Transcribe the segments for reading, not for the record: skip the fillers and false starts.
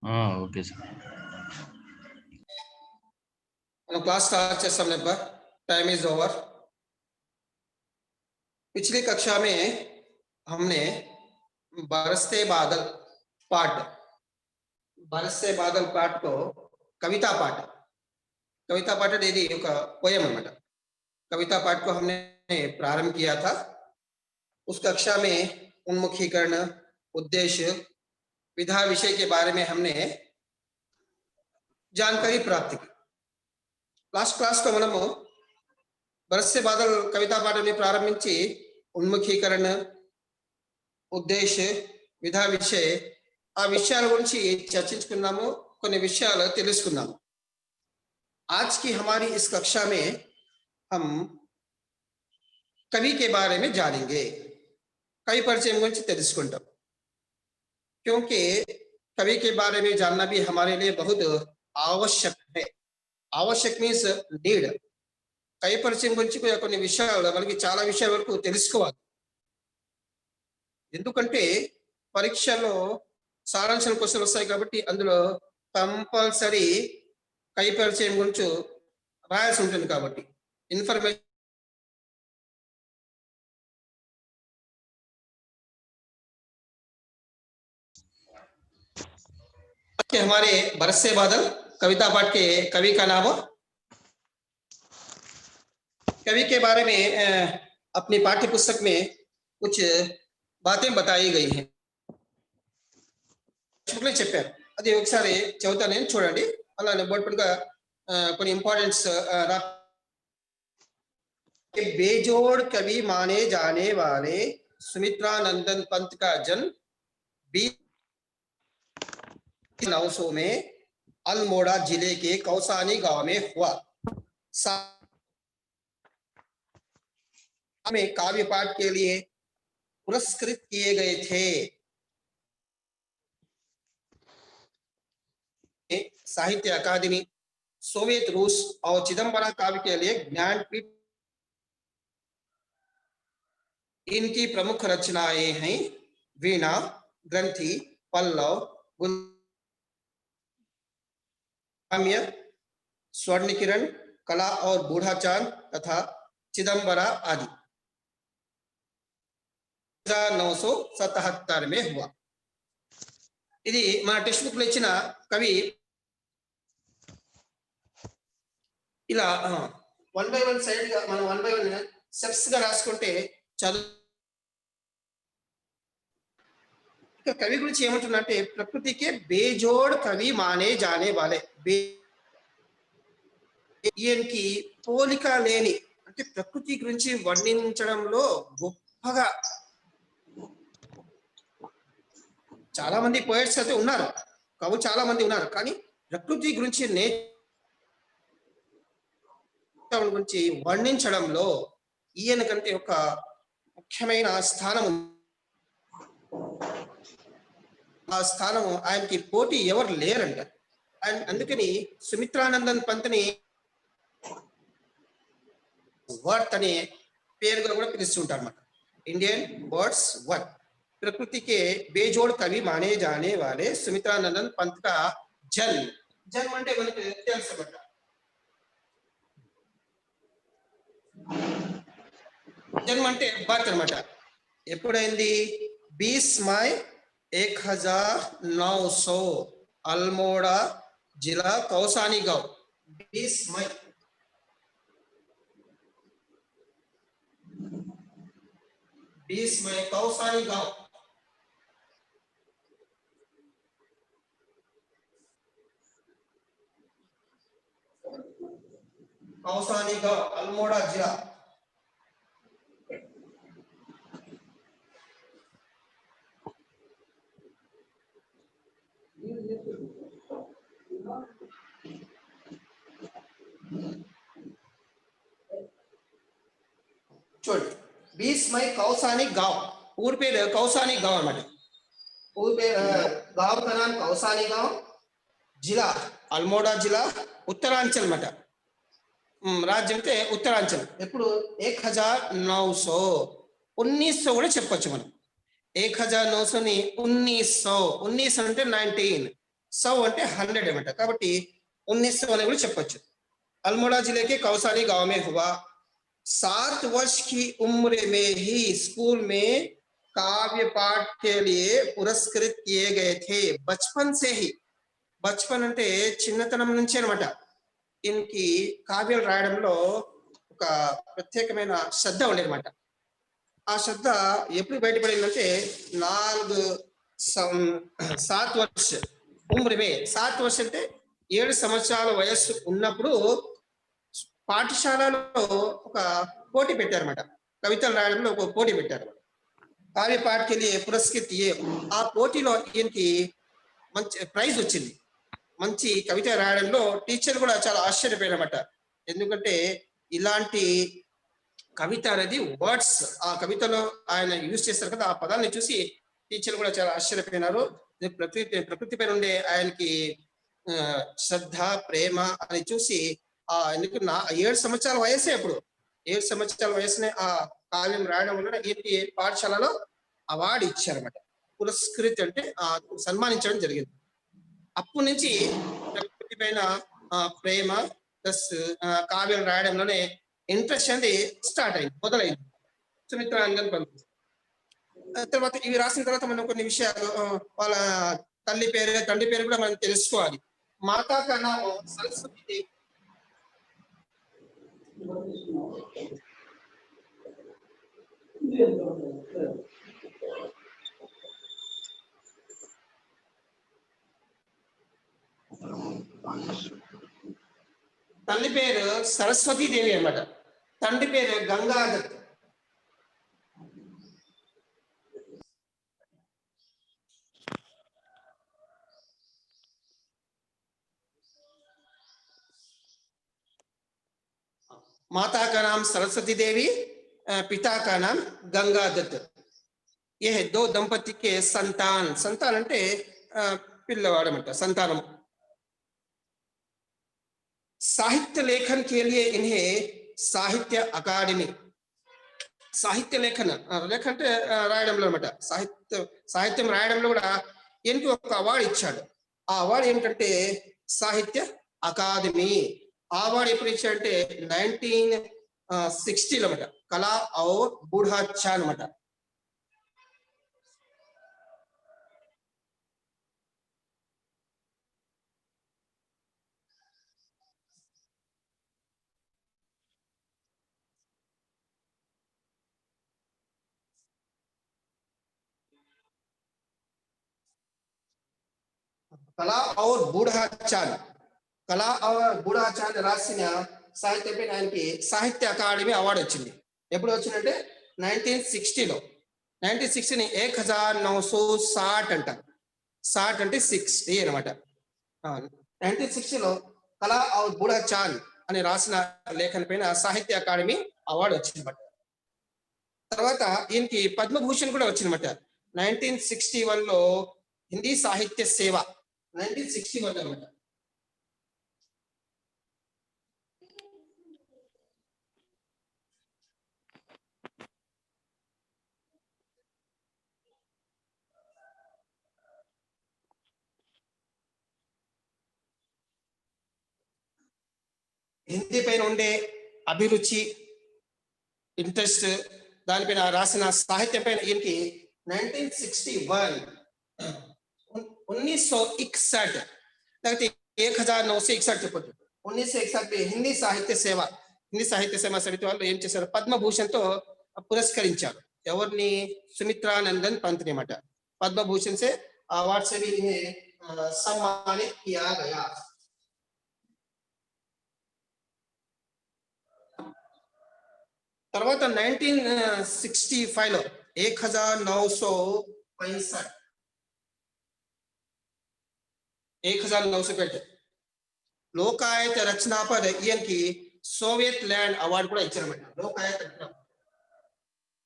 Okay sir. Class start చేస్తాం labour time is over. पिछली कक्षा में हमने बरसते बादल पाठ को कविता पाठ అనేది ఒక పోయం అన్నమాట। कविता पाठ को हमने प्रारंभ किया था। उस कक्षा में उन्मुखीकरण, उद्देश्य, विधा विषय के बारे में हमने जानकारी प्राप्त की। लास्ट क्लास को మనము बरसते बादल कविता पाठని ప్రారంభించి ఉన్ముఖీకరణ, ఉద్దేశ్య, విధా విషయ ఆ విషయాల గురించి చర్చించుకున్నాము, కొన్ని విషయాలు తెలుసుకున్నాము। आज की हमारी इस कक्षा में हम कवि के बारे में जानेंगे। कवि परिचय गुరించి తెలుసుకుంటాం। क्योंकि कवि के बारे में जानना भी हमारे लिए बहुत आवश्यक है। आवश्यक मीन्स नीड। कवि परिचय గురించి కొన్ని విషయాలు మనకి చాలా విషయాల వరకు తెలుసుకోవాలి। ఎందుకంటే పరీక్షలో సారాంశం క్వశ్చన్ వస్తాయి కాబట్టి అందులో కంపల్సరీ కవి పరిచయం గురించి రాయాల్సి ఉంటుంది కాబట్టి ఇన్ఫర్మేషన్ के हमारे बरसे बादल कविता पाठ के कवि का नाम, कवि के बारे में अपनी पाठ्य पुस्तक में कुछ बातें बताई गई हैं। చెప్పారు అది ఒకసారి చదువుతా నేను, చూడండి। అలానే బోర్డు పైన కొన్ని ఇంపార్టెంట్స్ बेजोड़ कवि माने जाने वाले सुमित्रा नंदन पंत का जन्म 1900 में अल्मोड़ा जिले के कौसानी गांव में हुआ। में काव्य पाठ के लिए पुरस्कृत किए गए थे। साहित्य अकादमी, सोवियत रूस और चिदंबरा काव्य के लिए ज्ञानपीठ इनकी प्रमुख रचनाएं हैं वीणा, ग्रंथि, पल्लव, गुलाम्य, स्वर्ण किरण, कला और बूढ़ा चांद तथा चिदंबरा आदि। 1977 में हुआ। ఇది మన టెక్స్ట్ బుక్ లో ఇచ్చిన కవి ఇలా 1 by 1 సైడ్ గా మనం 1 by 1 స్టెప్స్ గా రాసుకుంటే చదువు। कवि गुరించి ఏమంటున్నారంటే प्रकृति के बेजोड़ कवि माने जाने वाले, ఈయనకి పోలిక లేని అంటే ప్రకృతి గురించి వర్ణించడంలో గొప్పగా చాలా మంది పోయిట్స్ అయితే ఉన్నారు, కవులు చాలా మంది ఉన్నారు, కానీ ప్రకృతి గురించి గురించి వర్ణించడంలో ఈయన కంటే ఒక ముఖ్యమైన స్థానం, ఆ స్థానం ఆయనకి పోటీ ఎవరు లేరంట। అందుకని సుమిత్రానందన్ పంత్ని वर्थ అనే పేరుగా కూడా పిలుస్తుంటారు అన్నమాట। Indian birds worth. प्रकृति के बेजोड़ कवि माने जाने वाले सुमित्रानंदन पंत का जन्म అంటే మనకు తెలుసు అన్నమాట। జన్మ అంటే బర్త్ అన్నమాట। ఎప్పుడైంది? 20 मई 1900 अल्मोड़ा जिला कौसानी गांव। 20 मई कौसानी गांव। कौसानी गांव अल्मोड़ा जिला। చూడండి 20 मई कौसानी गांव, ऊर पेर कौसानी गांव अన్నమాట। ऊर पेर गांव का नाम कौसानी गांव, जिला अल्मोड़ा जिला, उत्तरांचल अన్నమాట। రాజ్యం అంటే ఉత్తరాంచల్। ఎప్పుడు 1900 1900 కూడా చెప్పొచ్చు మనం। 1900 ని 1900 అంటే 19 100 అంటే 100 అనమాట. కాబట్టి 1900 అని కూడా చెప్పొచ్చు. अल्मोड़ा जिले के कौसानी गांव में हुआ। 7 वर्ष की उम्र में ही स्कूल में काव्य पाठ के लिए पुरस्कृत किए गए थे। बचपन से ही, బచ్పన్ అంటే చిన్నతనం నుంచి అనమాట దీనికి కావ్యాలు రాయడంలో ఒక ప్రత్యేకమైన శ్రద్ధ ఉండేదన్నమాట. ఆ శ్రద్ధ ఎప్పుడు బయటపడిందంటే 7 వర్ష ఉమ్రమే 7 వర్ష అంటే 7 సంవత్సరాల వయస్సు ఉన్నప్పుడు పాఠశాలలో ఒక పోటీ పెట్టారన్నమాట. కవితలు రాయడంలో ఒక పోటీ పెట్టారు. కావ్య పాఠకి వెళ్ళి పురస్కృత్ ఆ పోటీలో ఈయనకి మంచి ప్రైజ్ వచ్చింది. మంచి కవిత రాయడంలో టీచర్ కూడా చాలా ఆశ్చర్యపోయారన్నమాట. ఎందుకంటే ఇలాంటి కవిత అనేది వర్డ్స్ ఆ కవితలో ఆయన యూజ్ చేస్తారు కదా, ఆ పదాన్ని చూసి టీచర్ కూడా చాలా ఆశ్చర్యపోయినారు. ప్రకృతి పైన ఉండే ఆయనకి శ్రద్ధ ప్రేమ అని చూసి ఎందుకు 7 సంవత్సరాల వయసే, అప్పుడు 7 సంవత్సరాల వయసునే ఆ కావ్యం రాయడం వల్ల ఈయనకి పాఠశాలలో అవార్డు ఇచ్చారన్నమాట. పురస్కృత్ అంటే సన్మానించడం జరిగింది. అప్పటి నుంచి ప్రకృతి పైన ప్రేమ ప్లస్ కావ్యం రాయడంలోనే ఇంట్రెస్ట్ అనేది స్టార్ట్ అయింది, మొదలైంది సుమిత్రానందన్ పంత్. తర్వాత ఇవి రాసిన తర్వాత మనం కొన్ని విషయాలు వాళ్ళ తల్లి పేరు తండ్రి పేరు కూడా మనం తెలుసుకోవాలి. మాతా కా నామ్ సరస్వతి. తల్లి పేరు సరస్వతి దేవి అన్నమాట. తండ్రి పేరు గంగాధర్. माता का नाम सरस्वती देवी, पिता का नाम गंगादत्त. ये है 2 दंपति के संतान. संतान అంటే పిల్లవాడమంట, సంతానం. साहित्य लेखन के लिए इन्हें साहित्य अकादमी, సాహిత్య లేఖన లేఖ అంటే రాయడంలో అనమాట, సాహిత్యం రాయడంలో కూడా ఈయనకి ఒక అవార్డు ఇచ్చాడు. ఆ అవార్డు ఏంటంటే సాహిత్య అకాదమీ. ఆ అవార్డు ఎప్పుడు ఇచ్చాడంటే 1960లో అనమాట. కళా ఔర్ బూఢా ఛా అనమాట. కళా ఔర్ బూఢా చాన్, కళా ఔర్ బూఢా చాన్ రాసిన సాహిత్యపై ఆయనకి సాహిత్య అకాడమీ అవార్డు వచ్చింది. ఎప్పుడు వచ్చిందంటే 1960లో. 1960ని 1960 అంటారు. 60 అంటే 60 అనమాట. 1960లో కళా ఔర్ బూఢా చాన్ అని రాసిన లేఖన పైన సాహిత్య అకాడమీ అవార్డు వచ్చిందన్నమాట. తర్వాత ఈయనకి పద్మభూషణ్ కూడా వచ్చిందన్నమాట. 1961లో హిందీ సాహిత్య సేవ 1961 అనమాట. హిందీ పైన ఉండే అభిరుచి, ఇంట్రెస్ట్, దానిపైన రాసిన సాహిత్యం పైన ఈయనకి 1961 1961 లేకపోతే 1961 చెప్పొచ్చు. 1961 హిందీ సాహిత్య సేవ సమితి వాళ్ళు ఏం చేశారు, పద్మభూషణ్తో పురస్కరించారు. ఎవరిని? సుమిత్రానందన్ పంత్ అనమాట. పద్మభూషణ్ से अवार्ड से भी इन्हें सम्मानित किया गया. తర్వాత 1965లో 1965 లోకాయత రచన పర్ ఈయనకి సోవియట్ ల్యాండ్ అవార్డు కూడా ఇచ్చారన్నమాట. లోకాయత రచన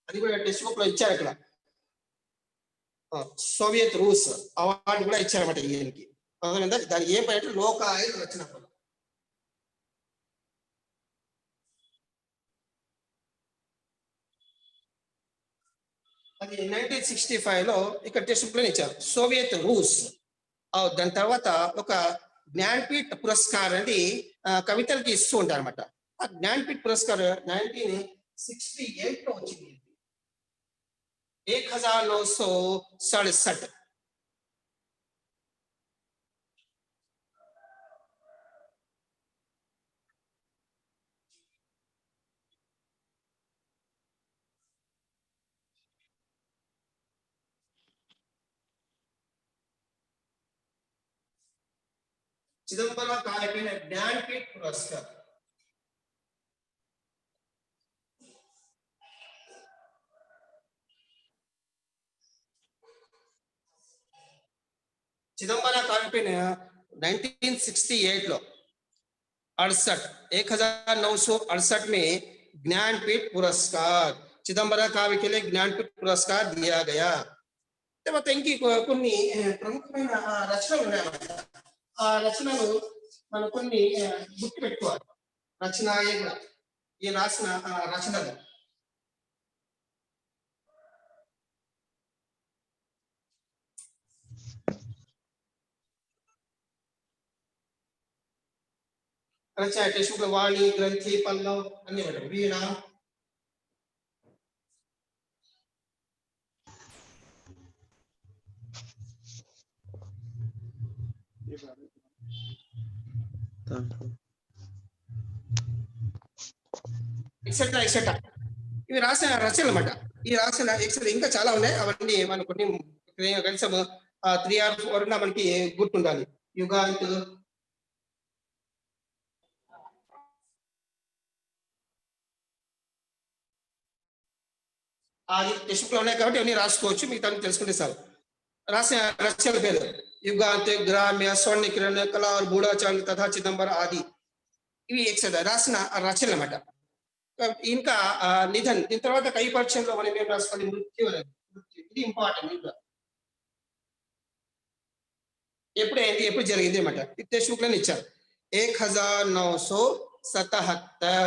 అది కూడా టెక్స్ట్ బుక్ లో ఇచ్చారు. ఇక్కడ సోవియట్ రూస్ అవార్డు కూడా ఇచ్చారన్నమాట ఈయనకి. దాని ఏం పేరు? లోకాయత రచన. అది 1965లో ఇక్కడ టెక్స్ట్ బుక్ లో ఇచ్చారు. సోవియట్ రూస్ దాని తర్వాత ఒక జ్ఞాన్పీఠ్ పురస్కార్ అనేది కవితలకి ఇస్తూ ఉంటారు అనమాట. ఆ జ్ఞాన్పీఠ్ పురస్కార్ 1968 లో వచ్చింది. 1967. चिदंबरा काव्य ज्ञानपीठ पुरस्कार. चिदंबरा काव्य 1968 लो 1968 में ज्ञानपीठ पुरस्कार चिदंबरा काव्य के लिए ज्ञानपीठ पुरस्कार दिया गया. తర్వాత ఇంకి కొన్ని ప్రముఖమైన రచనలు ఉన్నాయన్నమాట. ఆ రచనలు మనం కొన్ని గుర్తు పెట్టుకోవాలి. రచన ఈ రాసిన రచనలు रचना शुक्ल वाणी ग्रंथि पल्लव अन्य वीणा ఎక్సెట్రా ఎక్సెట్రా ఇవి రాసిన రచనలు అన్నమాట. ఈ రాసిన ఎక్సెట్రా ఇంకా చాలా ఉన్నాయి. అవన్నీ మనం కొన్ని కనీసం 3 or 4 మనకి గుర్తుండాలి. యుగాంత్, ఆది శుక్ల ఉన్నాయి కాబట్టి అన్ని రాసుకోవచ్చు. మిగతా తెలుసుకుంటే సార్. రాసిన రచనల పేరు యుగాంత్, గ్రామ్య, స్వర్ణ కిరణ్, కళ और బూఢాచార్య తథా చిదంబర ఆది. ఇవి ఎక్సెట్రా రాసిన రచనలు అన్నమాట. ఇంకా నిధన్ దీని తర్వాత కై పరిచయంలో మనం ఏం రాసుకోవాలి? మృత్యు అనేది. ఇది ఇంపార్టెంట్. ఇంకా ఎప్పుడైంది, ఎప్పుడు జరిగింది అన్నమాట. ఇత్తే శుక్లని ఇచ్చారు 1977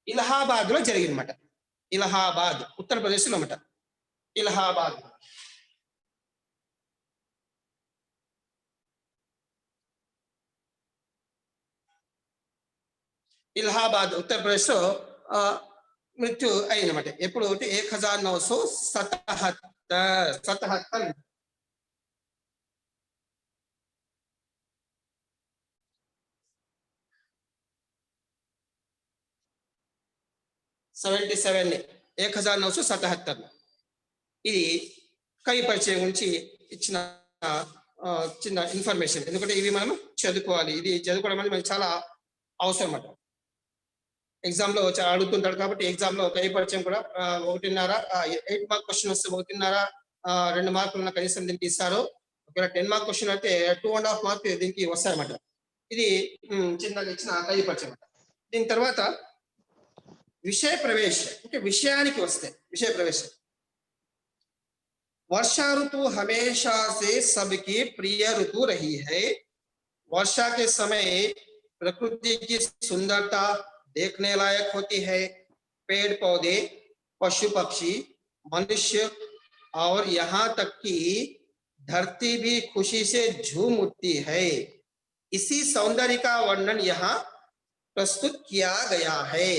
ఇలహాబాద్ లో జరిగిందన్నమాట. ఇలహాబాద్ ఉత్తరప్రదేశ్ లో అన్నమాట. ఇలహాబాద్ ఇలహాబాద్ ఉత్తరప్రదేశ్ లో మృత్యు అయిందన్నమాట. ఎప్పుడు అంటే 1977 1977 ఇది కవి పరిచయం గురించి ఇచ్చిన చిన్న ఇన్ఫర్మేషన్. ఎందుకంటే ఇవి మనం చదువుకోవాలి. ఇది చదువుకోవడం అనేది మనకి చాలా అవసరం అన్నమాట. ఎగ్జామ్ లో అడుగుతుంటాడు కాబట్టి ఎగ్జామ్ లో కవి పరిచయం కూడా 1.5 8 మార్క్ క్వశ్చన్ వస్తే 1.5 2 మార్కులు కనీసం దీనికి ఇస్తారు. ఒకవేళ 10 మార్క్ క్వశ్చన్ అయితే 2.5 మార్క్ దీనికి వస్తాయన్నమాట. ఇది చిన్నగా ఇచ్చిన కవి పరిచయం. దీని తర్వాత विषय प्रवेश అంటే విషయానికి వస్తే విషయ ప్రవేశం. वर्षा ऋतु हमेशा से सबकी प्रिय ऋतु रही है. वर्षा के समय प्रकृति की सुंदरता देखने लायक होती है. पेड़ पौधे, पशु पक्षी, मनुष्य और यहाँ तक कि धरती भी खुशी से झूम उठती है. इसी सौंदर्य का वर्णन यहाँ प्रस्तुत किया गया है.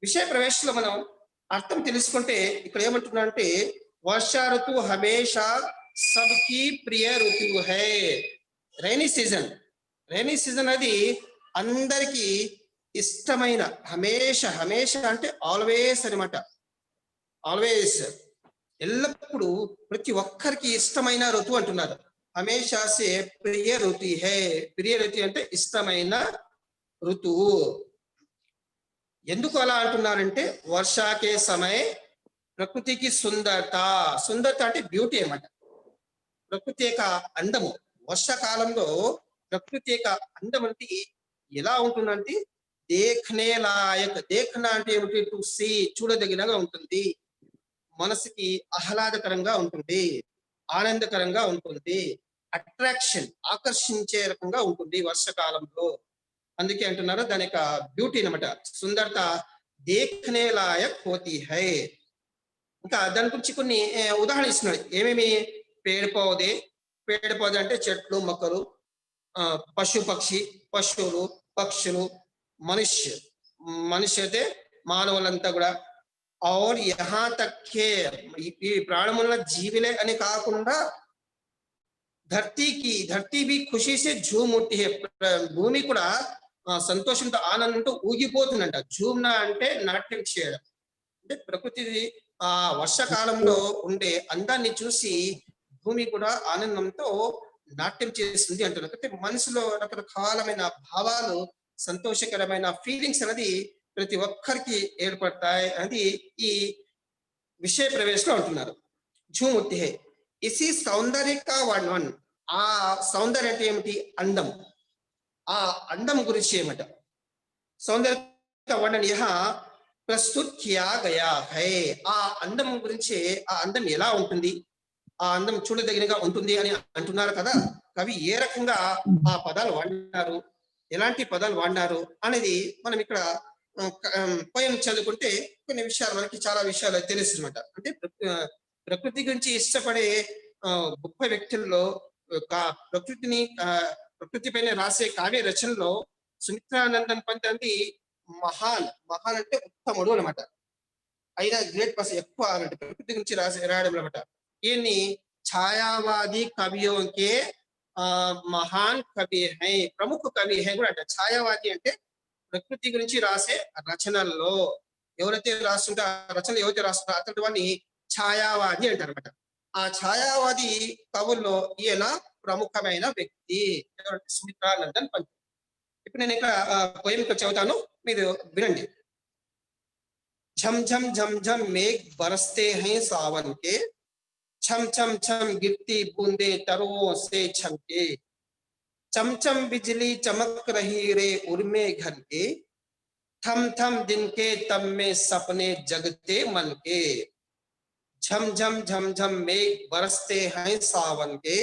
విషయ ప్రవేశంలో మనం అర్థం తెలుసుకుంటే ఇక్కడ ఏమంటున్నారంటే వర్షా ఋతు హమేషా సబ్కి ప్రియ ఋతువు హై. రైనీ సీజన్ అది అందరికి ఇష్టమైన హమేష అంటే ఆల్వేస్ అన్నమాట. ఆల్వేస్ ఎల్లప్పుడూ ప్రతి ఒక్కరికి ఇష్టమైన ఋతువు అంటున్నారు. హమేషా సే ప్రియ ఋతు హై. ప్రియ ఋతు అంటే ఇష్టమైన ఋతువు. ఎందుకు అలా అంటున్నారంటే వర్షాకే సమయ ప్రకృతికి సుందరత అంటే బ్యూటీ అన్నమాట. ప్రకృతి యొక్క అందము. వర్షాకాలంలో ప్రకృతి యొక్క అందం అంటే ఎలా ఉంటుందంటే దేఖ్నే లాయక్. దేఖ్నా అంటే ఏమిటి? టు సీ, చూడదగినగా ఉంటుంది. మనసుకి ఆహ్లాదకరంగా ఉంటుంది, ఆనందకరంగా ఉంటుంది, అట్రాక్షన్ ఆకర్షించే రకంగా ఉంటుంది వర్షాకాలంలో. అందుకే అంటున్నారు దాని యొక్క బ్యూటీ అన్నమాట. సుందరత దేఖ్నే లాయక్ హోతీ హై. ఇంకా దాని గురించి కొన్ని ఉదాహరణ ఇస్తున్నాడు. ఏమేమి పేड़ పౌధే అంటే చెట్లు మొక్కలు, పశు పక్షి పశువులు పక్షులు, మనుష్య మనిషి అయితే మానవులంతా కూడా और यहाँ तक के ఈ ప్రాణముల జీవులే అని కాకుండా ధरती भी खुशी से झूम उठी है. భూమి కూడా సంతోషంతో ఆనందంతో ఊగిపోతుందంట. झूमना అంటే నాట్యం చేయడం. అంటే ప్రకృతి ఆ వర్షకాలంలో ఉండే అందాన్ని చూసి భూమి కూడా ఆనందంతో నాట్యం చేస్తుంది అంటున్నారు. అంటే మనసులో రకరకాలమైన భావాలు, సంతోషకరమైన ఫీలింగ్స్ అనేది ప్రతి ఒక్కరికి ఏర్పడతాయి అనేది ఈ విషయ ప్రవేశంలో అంటున్నారు. झूम उठी है इसी సౌందర్య का वर्णन. ఆ సౌందర్యం అంటే ఏమిటి? అందం. ఆ అందం గురించి ఏమిట సౌందర్య का वर्णन यहाँ ప్రస్తుత కియా గయా హై. ఆ అందం గురించి, ఆ అందం ఎలా ఉంటుంది, ఆ అందం చూడదగినగా ఉంటుంది అని అంటున్నారు కదా. కవి ఏ రకంగా ఆ పదాలు వాడినారు, ఎలాంటి పదాలు వాడినారు అనేది మనం ఇక్కడ పోయం చదువుకుంటే కొన్ని విషయాలు మనకి చాలా విషయాలు తెలుస్తుందన్నమాట. అంటే ప్రకృతి గురించి ఇష్టపడే గొప్ప వ్యక్తుల్లో ప్రకృతి పైన రాసే కావ్య రచనలో సుమిత్రానందన్ పంత్ అనేది మహాన్ అంటే ఉత్తముడు అనమాట. అయినా గ్రేట్ పర్సన్, ఎక్కువ అంటే ప్రకృతి గురించి రాయడం అనమాట. ఈయన్ని ఛాయావాది కవియోకే మహాన్ కవి హై, ప్రముఖ కవి హై కూడా అంట. ఛాయావాది అంటే ప్రకృతి గురించి రాసే రచనల్లో ఎవరైతే రాస్తుంటే, ఆ రచనలు ఎవరైతే రాస్తుంటారో అతని వాడిని ఛాయావాది అంటారు అనమాట. ఆ ఛాయావాది కవుల్లో ఈయన ప్రముఖమైన వ్యక్తి సుమిత్రానందన్ పంత్. ఇప్పుడు నేను ఇక్కడ పోయం చదువుతాను, మీరు వినండి. झम झम झम झम मेघ बरसते हैं सावन के, छम छम छम गिरती बूंदे तरुओं से छमके, चमचम बिजली चमक रही रे उर्मे घर के, थम थम दिन के तब में सपने जगते मन के. झम झम झम झम मेघ बरसते हैं सावन के,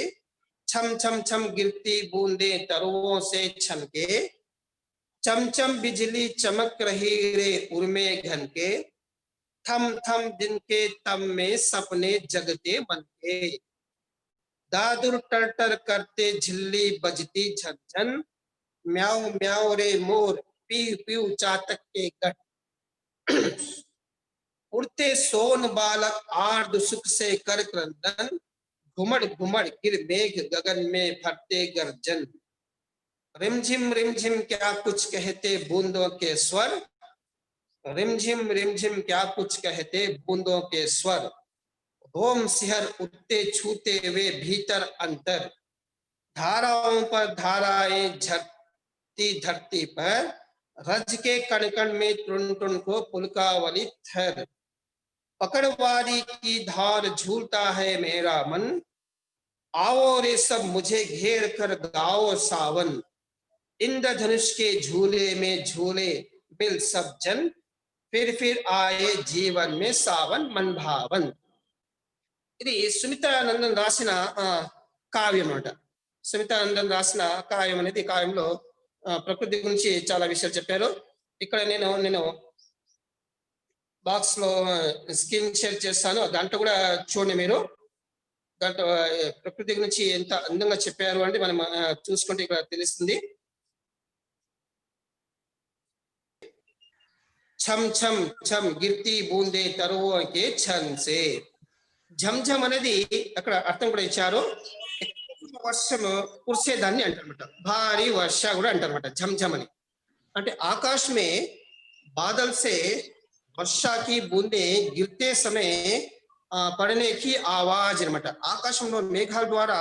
छम छम छम गिरती बूंदे तरुओं से छमके, चमचम बिजली चमक रही रे उर्मे घन के, थम थम दिन के तम में सपने जगते मन के. दादुर टर टर करते झिल्ली बजती झनझन, म्याऊ म्याऊ रे मोर पीऊ पीऊ चातक के गट, उड़ते सोन बालक आर्द सुख से कर क्रंदन, घुमड़ घुमड़ गिर मेघ गगन में फरते गर्जन. रिमझिम क्या कुछ कहते बूंदों के स्वर, रिमझिम क्या कुछ कहते बूंदों के स्वर, रोम सिहर उठते छूते वे भीतर अंतर, धाराओं पर धाराएं झरती धरती पर, रज के कण कण में टुन टुन को पुलकावली थर, पकड़वारी की धार झूलता है मेरा मन, आओ रे सब मुझे घेर कर गाओ सावन, इंद्रधनुष के झूले में झूले मिल सब जन, फिर आए जीवन में सावन मन भावन. ఇది సుమిత్రానందన్ రాసిన కావ్యం అన్నమాట. సుమిత్రానందన్ రాసిన కావ్యం అనేది, కావ్యంలో ప్రకృతి గురించి చాలా విషయాలు చెప్పారు. ఇక్కడ నేను బాక్స్ లో స్క్రీన్ షేర్ చేస్తాను, దాంట్లో కూడా చూడండి మీరు. దాంట్లో ప్రకృతి గురించి ఎంత అందంగా చెప్పారు అంటే మనం చూసుకుంటే ఇక్కడ తెలుస్తుంది. छम छम छम గిర్తి బూందే తరువో కే ఛన్ సే. ఝంఝం అనేది అక్కడ అర్థం కూడా ఇచ్చారు. వర్షం కురిసేదాన్ని అంటారన్నమాట, భారీ వర్ష కూడా అంటారన్నమాట ఝంఝం అని. అంటే ఆకాశమే బాదల్ సే వర్షా కి బూందే గిర్తే సమయ పడనే కి ఆవాజ్ అన్నమాట. ఆకాశంలో మేఘాల ద్వారా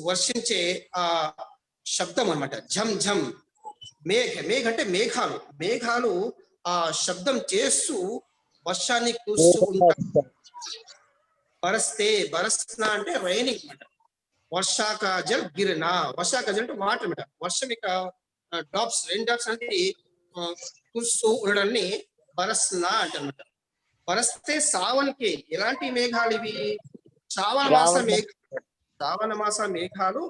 వర్షించే ఆ శబ్దం అన్నమాట ఝం ఝం. మేఘ అంటే మేఘాలు ఆ శబ్దం చేస్తూ వర్షాన్ని కురుస్తూ ఉంటాయి. బరస్నా అంటే రైనింగ్ అన్నమాట. వర్షా కా జల్ గిరనా, వర్షా కా జల్ అంటే వాటర్ అన్నమాట. వర్షం యొక్క డ్రాప్స్, రెయిన్ డ్రాప్స్ అనేది కురుస్తూ ఉండడాన్ని బరస్నా అంటారన్నమాట. బరస్తే సావన్ కి ఎలాంటి మేఘాలు ఇవి? శ్రావణ మాస మేఘాలు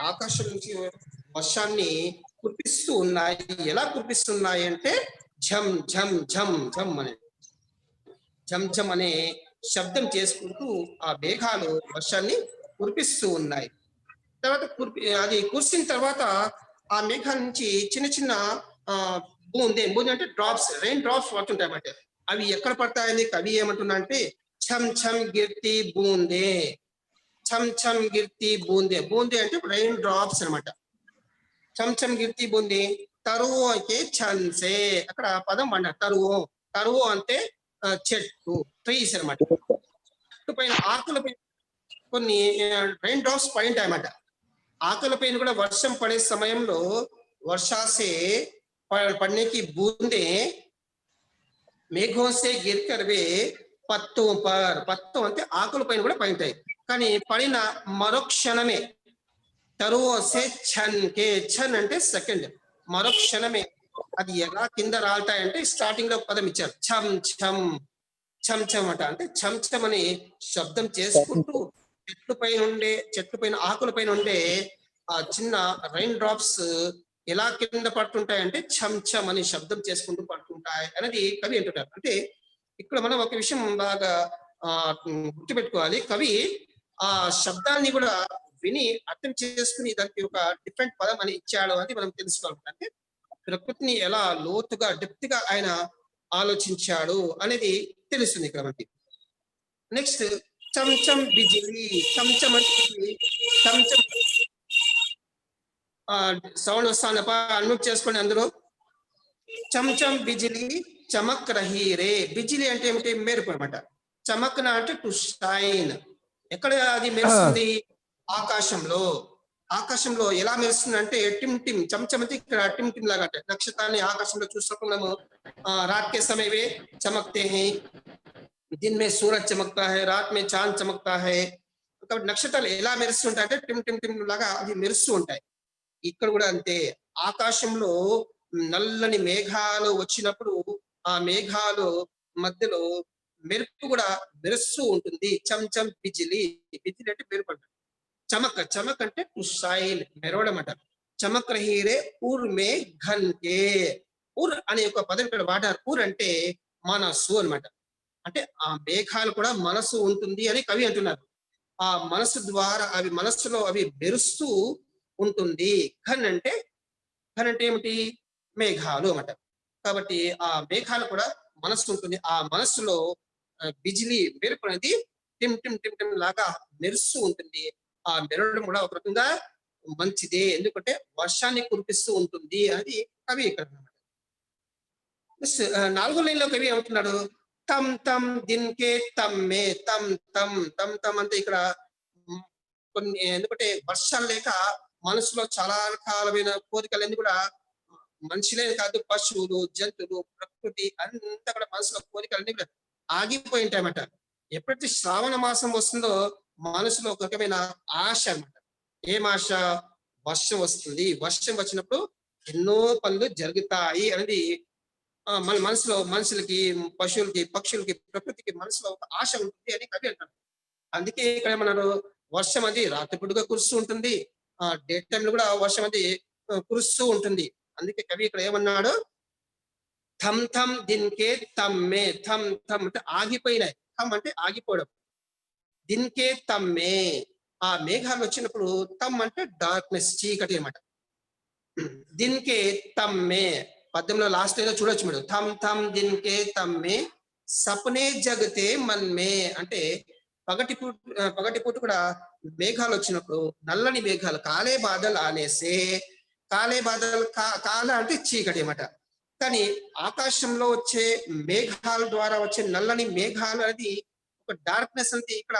ఆకాశం నుంచి వర్షాన్ని కురిపిస్తూ ఉన్నాయి. ఎలా కురిపిస్తున్నాయి అంటే ఝం ఝం ఝం ఝం అని. ఝం ఝం అనే శబ్దం చేసుకుంటూ ఆ మేఘాలు వర్షాన్ని కురిపిస్తూ ఉన్నాయి. తర్వాత అది కురిసిన తర్వాత ఆ మేఘాల నుంచి చిన్న చిన్న ఆ బూందే బూందే అంటే డ్రాప్స్, రెయిన్ డ్రాప్స్ పడుతుంటాయి అన్నమాట. అవి ఎక్కడ పడతాయని కవి ఏమంటున్నా అంటే ఛం ఛం గిర్తి బూందే, ఛం ఛం గిర్తి బూందే. బూందే అంటే రెయిన్ డ్రాప్స్ అనమాట. ఛం ఛం గిర్తి బూందే. తరువు అంటే ఛన్సే, అక్కడ పదం వాడినారు తరువు. తరువు అంటే చెట్టు, ట్రీస్ అనమాట. చెట్టు పైన ఆకులపై కొన్ని రెయిన్ డ్రాప్స్ పడి ఉంటాయి అన్నమాట. ఆకులపైన కూడా వర్షం పడే సమయంలో वर्षा से पड़ने की बूंदे మేఘం సే గిర్ వే పత్తం పర్, పత్తం అంటే ఆకుల పైన కూడా పడి ఉంటాయి. కానీ పడిన మరుక్షణమే తరువు సే ఛన్ కే, ఛన్ అంటే సెకండ్, మరుక్షణమే అది ఎలా కింద రాలుతాయంటే స్టార్టింగ్ లో పదం ఇచ్చారు ఛం ఛం, ఛం ఛం అంటే ఛం ఛం అని శబ్దం చేసుకుంటూ చెట్టు పైన ఆకుల పైన ఉండే ఆ చిన్న రైన్ డ్రాప్స్ ఎలా కింద పడుతుంటాయంటే ఛం ఛం అని శబ్దం చేసుకుంటూ పడుతుంటాయి అనేది కవి అంటుంటారు. అంటే ఇక్కడ మనం ఒక విషయం బాగా గుర్తుపెట్టుకోవాలి. కవి ఆ శబ్దాన్ని కూడా విని అర్థం చేసుకుని దానికి ఒక డిఫరెంట్ పదం అని ఇచ్చాడు అని మనం తెలుసుకోవాలి. అంటే ప్రకృతిని ఎలా లోతుగా డెప్త్ గా ఆయన ఆలోచించాడు అనేది తెలుస్తుంది ఇక్కడ మనకి. నెక్స్ట్ చంచం బిజిలి, చంచం అంటే చంచం సౌండ్ వస్తాను అన్మ్యూట్ చేసుకోండి అందరూ. చంచం బిజిలి చమక్ రహీ రే. బిజిలి అంటే ఏమిటి? మెరుపు అనమాట. చమక్న అంటే టు షైన్. ఎక్కడ అది మెరుస్తుంది? ఆకాశంలో. ఆకాశంలో ఎలా మెరుస్తుంది అంటే టిమ్ టిమ్, చంచం అంటే ఇక్కడ టిమ్ టిమ్ లాగా అంటే నక్షత్రాన్ని ఆకాశంలో చూసినప్పుడు మనము రాత్ కే సమయమే చమక్తే హై, दिन में सूरज चमकता है, रात में चांद चमकता है. కాబట్టి నక్షత్రాలు ఎలా మెరుస్తుంటాయి అంటే టిమ్ టిమ్ టిమ్ లాగా అవి మెరుస్తూ ఉంటాయి. ఇక్కడ కూడా అంతే, ఆకాశంలో నల్లని మేఘాలు వచ్చినప్పుడు ఆ మేఘాలు మధ్యలో మెరుపు కూడా మెరుస్తూ ఉంటుంది. చంచం బిజిలి, బిజిలి అంటే మెరుపు అంట. చమక్, చమక్ అంటే టు షైన్, మెరవడం అంట. చమక్ రహీరే ఉర్ మే ఘన్ కే. ఉర్ అనే ఒక పదం ఇక్కడ వాడారు. ఉర్ అంటే మనస్సు అనమాట. అంటే ఆ మేఘాలు కూడా మనసు ఉంటుంది అని కవి అంటున్నారు. ఆ మనసు ద్వారా అవి మనస్సులో అవి మెరుస్తూ ఉంటుంది. ఘన్ అంటే ఏమిటి? మేఘాలు అన్నమాట. కాబట్టి ఆ మేఘాలు కూడా మనస్సు ఉంటుంది. ఆ మనస్సులో బిజిలి మెరుపు అనేది టిమ్ టిమ్ టిమ్ టిమ్ లాగా మెరుస్తూ ఉంటుంది. ఆ మెరవడం కూడా ఒక రకంగా మంచిదే, ఎందుకంటే వర్షాన్ని కురిపిస్తూ ఉంటుంది అనేది కవి ఇక్కడ అన్నమాట. నాలుగో లైన్ లో కవి ఏమంటున్నాడు? తమ్ తమ్ దిన్ కే తమ్మే, తమ్ తమ్, తమ్ తమ్ అంటే ఇక్కడ కొన్ని, ఎందుకంటే వర్షాలు లేక మనసులో చాలా రకాలమైన కోరికలన్నీ కూడా, మనుషులే కాదు పశువులు, జంతువులు, ప్రకృతి అంతా కూడా మనసులో కోరికలన్నీ కూడా ఆగిపోయి ఉంటాయన్నమాట. ఎప్పుడైతే శ్రావణ మాసం వస్తుందో మనసులో ఒక రకమైన ఆశ అన్నమాట. ఏం ఆశ? వర్షం వస్తుంది, వర్షం వచ్చినప్పుడు ఎన్నో పనులు జరుగుతాయి అనేది మన మనసులో, మనుషులకి, పశువులకి, పక్షులకి, ప్రకృతికి మనసులో ఒక ఆశ ఉంటుంది అని కవి అంటారు. అందుకే ఇక్కడ ఏమన్నారు? వర్షం అది రాత్రిపూటగా కురుస్తూ ఉంటుంది, డే టైమ్ లో కూడా వర్షం అది కురుస్తూ ఉంటుంది. అందుకే కవి ఇక్కడ ఏమన్నాడు? థమ్ థమ్ దిన్కే తమ్మే. థమ్ థమ్ అంటే ఆగిపోయినాయి, థమ్ అంటే ఆగిపోవడం, దిన్కే తమ్మే ఆ మేఘాలు వచ్చినప్పుడు, తమ్ అంటే డార్క్నెస్, చీకటి అన్నమాట. దిన్కే తమ్మే పద్యంలో లాస్ట్ ఏదో చూడొచ్చు మీరు. థమ్ థమ్ దిన్కే తమ్మే సపనే జగతే మన్మే అంటే పగటి పూట కూడా మేఘాలు వచ్చినప్పుడు, నల్లని మేఘాలు, కాలే బాధలు ఆనేసే, కాలే బాధలు, కాల అంటే చీకటి అన్నమాట. కానీ ఆకాశంలో వచ్చే మేఘాల ద్వారా వచ్చే నల్లని మేఘాలు అనేది ఒక డార్క్నెస్ అంటే ఇక్కడ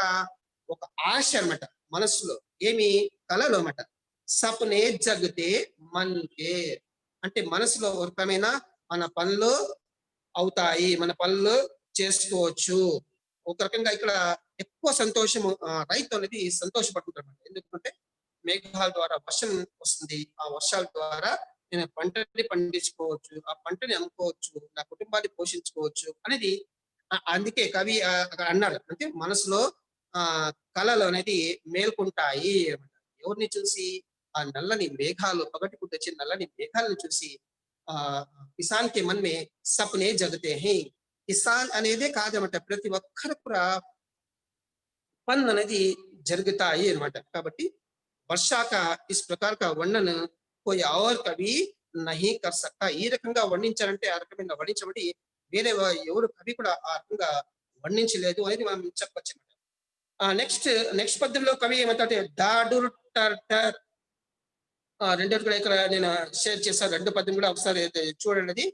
ఒక ఆశ అన్నమాట మనస్సులో, ఏమి కలలు అన్నమాట. సపనే జగతే మన్కే అంటే మనసులో ఒక రకమైన మన పనులు అవుతాయి, మన పనులు చేసుకోవచ్చు. ఒక రకంగా ఇక్కడ ఎక్కువ సంతోషము, రైతు అనేది సంతోషపడుతుంటారు. ఎందుకంటే మేఘాల ద్వారా వర్షం వస్తుంది, ఆ వర్షాల ద్వారా నేను పంటని పండించుకోవచ్చు, ఆ పంటని అమ్ముకోవచ్చు, నా కుటుంబాన్ని పోషించుకోవచ్చు అనేది. అందుకే కవి అక్కడ అన్నారు, అంటే మనసులో కళలు అనేది మేల్కొంటాయి. ఎవరిని చూసి? ఆ నల్లని మేఘాలు, పగటిపూట వచ్చే నల్లని మేఘాలను చూసి కిసాన్ కే మన్ మే సప్నే జగతే హై, కిసాన్ అనేదే కాదనమాట, ప్రతి ఒక్కరు కూడా పనులు అనేది జరుగుతాయి అనమాట. కాబట్టి वर्षा का इस प्रकार का वर्णन कोई और कभी नहीं कर सकता. ఈ రకంగా వర్ణించాలంటే ఆ రకమైన వర్ణించబడి వేరే ఎవరు కవి కూడా ఆ రకంగా వర్ణించలేదు అనేది మనం చెప్పొచ్చు. నెక్స్ట్ నెక్స్ట్ పద్యంలో కవి ఏమంటే దాడుర్ టర్ టర్, రెండోది కూడా ఇక్కడ నేను షేర్ చేశాను. రెండు పద్యం కూడా ఒకసారి చూడండి. అది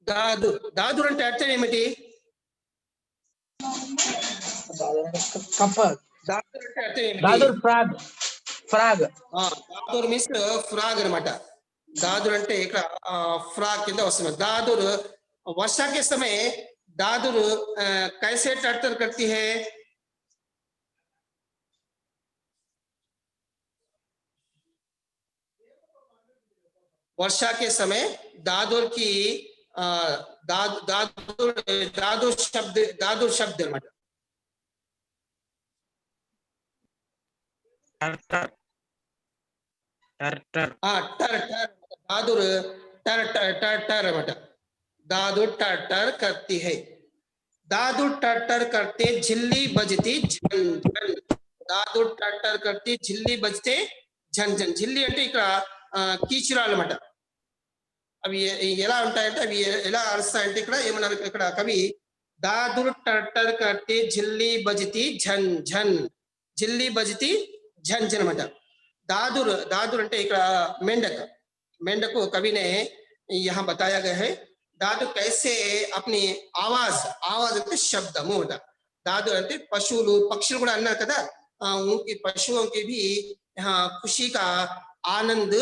దాదుర్. దాదుర్ అంటే అర్థం ఏమిటి? కప్పల్. దాదుర్ అంటే అర్థం ఏమిటి? దాదుర్ ఫ్రాగ్. ఫ్రాగ్. దాదుర్ మీన్స్ ఫ్రాగ్ అనమాట. दादुर అంటే ఇక్కడ फ्रॉग కింద వస్తుంది. दादुर वर्षा के समय दादुर कैसे टर्टर करती है? वर्षा के समय दादुर की दादुर शब्द అనమాట. టర్ టర్ दादुर टर टर टर टर అనమాట. दादुर टर टर करती है. दादुर टर टर करते झिल्ली बजती झन झन. दादुर टर टर करती झिल्ली बजते झन झन. झिल्ली అంటే ఇక్కడ కీచురాలు అన్నమాట. అవి ఎలా ఉంటాయంటే అవి ఎలా అరుస్తాయంటే ఇక్కడ ఏమన్నారు ఇక్కడ కవి दादुर टर टर करते झिल्ली बजती झन झन. झिल्ली बजती झन झन అన్నమాట. दादुर दादुर అంటే ఇక్కడ मेंढक. मेंढक को कवि ने यहाँ बताया गया है. दादुर कैसे अपनी आवाज आवाज అంటే శబ్దము అంట. दादुर అంటే పశువులు పక్షులు కూడా అన్నారు కదా, उनकी पशुओं की भी यहाँ खुशी का आनंद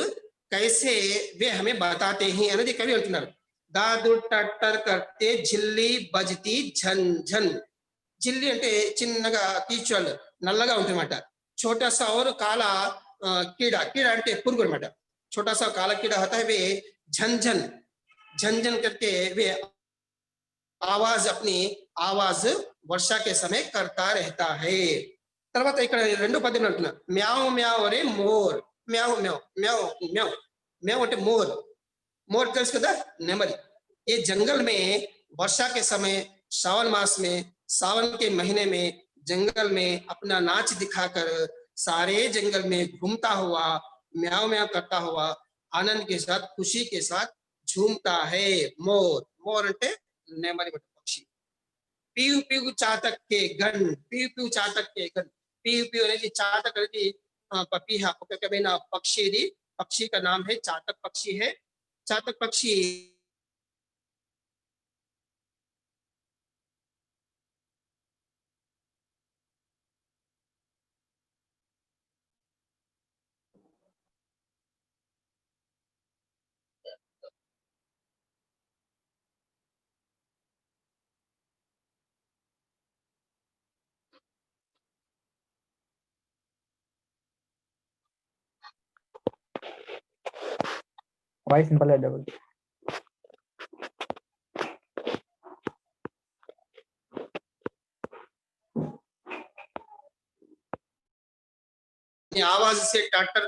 कैसे वे हमें बताते हैं అనేది కవి అంటున్నారు. दादुर टट्टर करते झिल्ली बजती झन झन. झिल्ली అంటే చిన్నగా కీచురాలు నల్లగా ఉంటుందన్నమాట. छोटा सा और काला कीड़ा. कीड़ा అంటే పురుగు అనమాట. छोटा सा काला कीड़ा होता है, वे झनझन झनझन करके वे आवाज अपनी आवाज वर्षा के समय करता रहता है. తర్వాత ఇక్కడ రెండు పద్యం అంటున్నా म्याओ म्याओ अरे मोर. म्याओ म्याओ म्याओ म्याओ म्याओ అంటే मोर. मोर తెలుసు కదా, నెమలి. ये जंगल में वर्षा के समय श्रावण मास में सावन के महीने में जंगल में अपना नाच दिखाकर सारे जंगल में घूमता हुआ म्याओ म्याओ करता हुआ आनंद के साथ खुशी के साथ झूमता है मोर. मोर అంటే నెమలి పక్షి. పీయు పీయు చాతక్ के गण. పీయు పీయు చాతక్ के गण. पीयू पीयू అనేది చాతక్ అనేది పపీహ ఒక రకమైన పక్షి. ఇది పక్షి का नाम है चातक पक्षी है. चातक पक्षी వాయిస్ సింపల్ డబుల్. आवाज से टट्टर